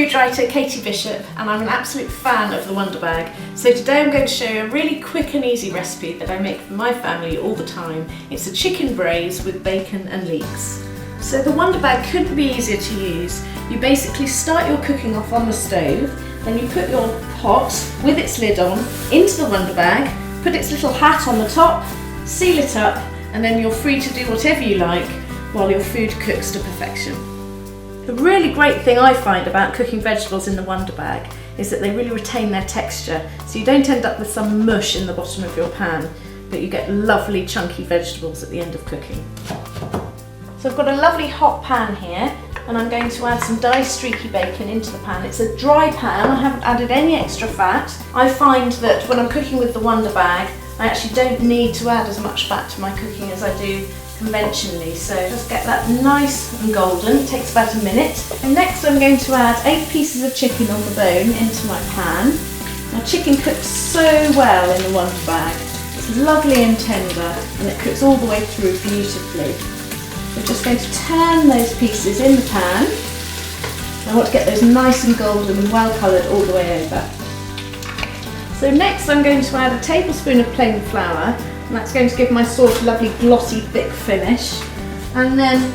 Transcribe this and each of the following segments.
food writer Katie Bishop, and I'm an absolute fan of the Wonder Bag. So today I'm going to show you a really quick and easy recipe that I make for my family all the time. It's a chicken braise with bacon and leeks. So the Wonder Bag couldn't be easier to use. You basically start your cooking off on the stove, then you put your pot with its lid on into the Wonder Bag, put its little hat on the top, seal it up, and then you're free to do whatever you like while your food cooks to perfection. The really great thing I find about cooking vegetables in the Wonder Bag is that they really retain their texture, so you don't end up with some mush in the bottom of your pan, but you get lovely chunky vegetables at the end of cooking. So I've got a lovely hot pan here, and I'm going to add some diced streaky bacon into the pan. It's a dry pan, I haven't added any extra fat. I find that when I'm cooking with the Wonder Bag, I actually don't need to add as much fat to my cooking as I do conventionally, so just get that nice and golden. It takes about a minute. And next I'm going to add 8 pieces of chicken on the bone into my pan. Now chicken cooks so well in the Wonder Bag. It's lovely and tender, and it cooks all the way through beautifully. We're just going to turn those pieces in the pan. I want to get those nice and golden and well coloured all the way over. So next I'm going to add a tablespoon of plain flour, and that's going to give my sauce a lovely glossy thick finish. And then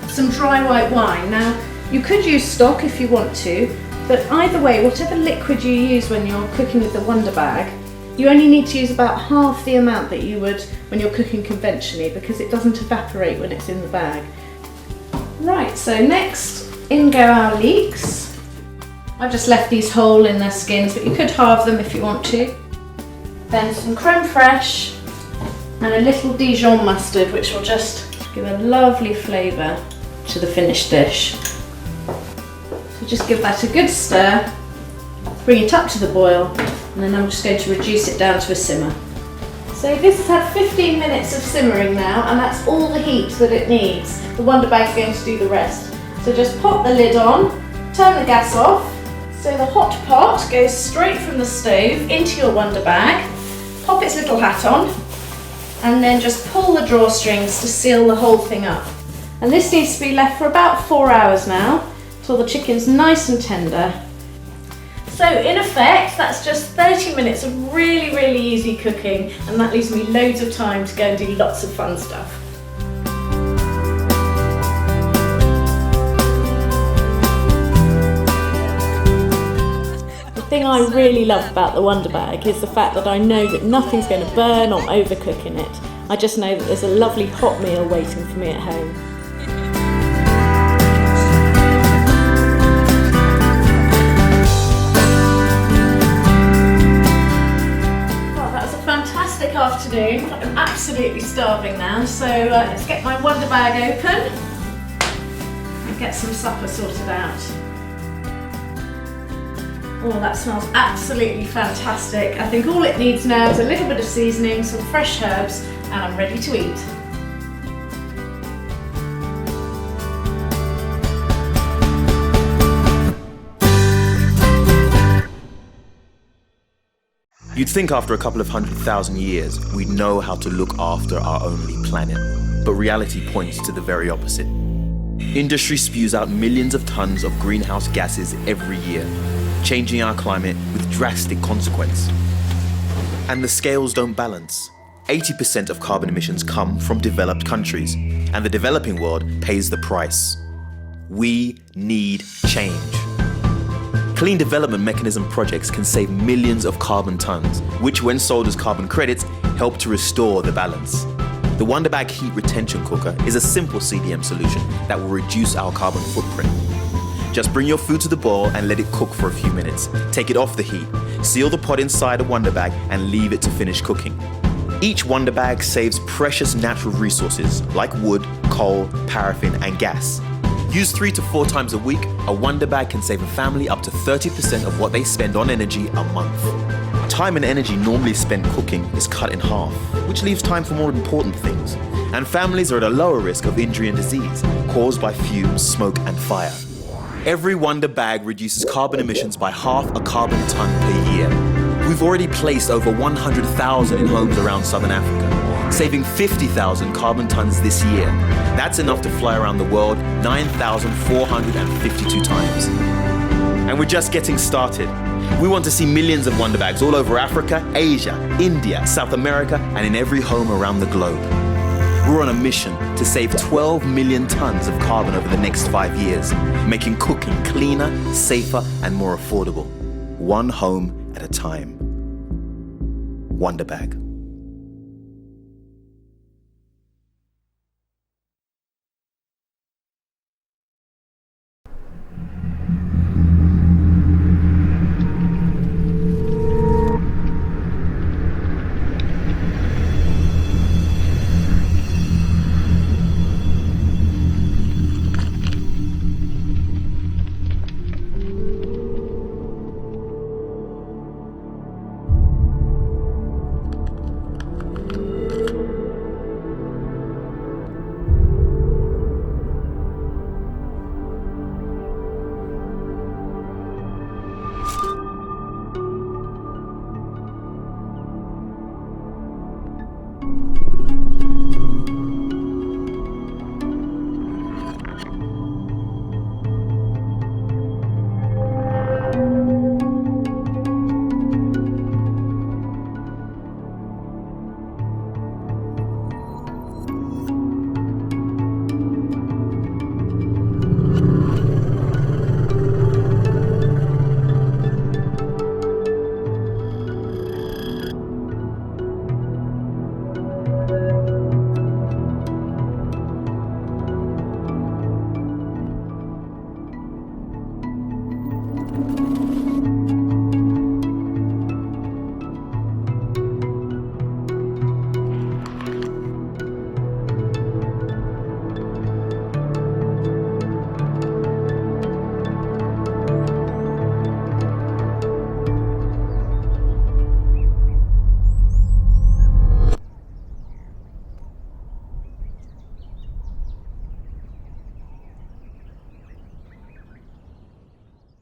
some dry white wine. Now you could use stock if you want to, but either way, whatever liquid you use when you're cooking with the Wonder Bag, you only need to use about half the amount that you would when you're cooking conventionally, because it doesn't evaporate when it's in the bag. Right, so next in go our leeks. I've just left these whole in their skins, but you could halve them if you want to. Then some creme fraiche and a little Dijon mustard, which will just give a lovely flavour to the finished dish. So just give that a good stir, bring it up to the boil, and then I'm just going to reduce it down to a simmer. So this has had 15 minutes of simmering now, and that's all the heat that it needs. The Wonder Bag is going to do the rest. So just pop the lid on, turn the gas off. So the hot pot goes straight from the stove into your Wonder Bag, pop its little hat on, and then just pull the drawstrings to seal the whole thing up. And this needs to be left for about 4 hours now, till the chicken's nice and tender. So in effect, that's just 30 minutes of really, really easy cooking, and that leaves me loads of time to go and do lots of fun stuff. The thing I really love about the Wonder Bag is the fact that I know that nothing's going to burn or overcook in it. I just know that there's a lovely hot meal waiting for me at home. Afternoon. I'm absolutely starving now, so let's get my Wonder Bag open and get some supper sorted out. Oh, that smells absolutely fantastic. I think all it needs now is a little bit of seasoning, some fresh herbs, and I'm ready to eat. You'd think after a couple of 100,000 years, we'd know how to look after our only planet. But reality points to the very opposite. Industry spews out millions of tons of greenhouse gases every year, changing our climate with drastic consequence. And the scales don't balance. 80% of carbon emissions come from developed countries, and the developing world pays the price. We need change. Clean development mechanism projects can save millions of carbon tons, which when sold as carbon credits, help to restore the balance. The Wonder Bag Heat Retention Cooker is a simple CDM solution that will reduce our carbon footprint. Just bring your food to the boil and let it cook for a few minutes. Take it off the heat, seal the pot inside a Wonder Bag and leave it to finish cooking. Each Wonder Bag saves precious natural resources like wood, coal, paraffin and gas. Used 3 to 4 times a week, a Wonder Bag can save a family up to 30% of what they spend on energy a month. Time and energy normally spent cooking is cut in half, which leaves time for more important things. And families are at a lower risk of injury and disease caused by fumes, smoke and fire. Every Wonder Bag reduces carbon emissions by half a carbon ton per year. We've already placed over 100,000 in homes around Southern Africa, saving 50,000 carbon tons this year. That's enough to fly around the world 9,452 times. And we're just getting started. We want to see millions of Wonder Bags all over Africa, Asia, India, South America, and in every home around the globe. We're on a mission to save 12 million tons of carbon over the next 5 years, making cooking cleaner, safer, and more affordable. One home at a time. Wonder Bag.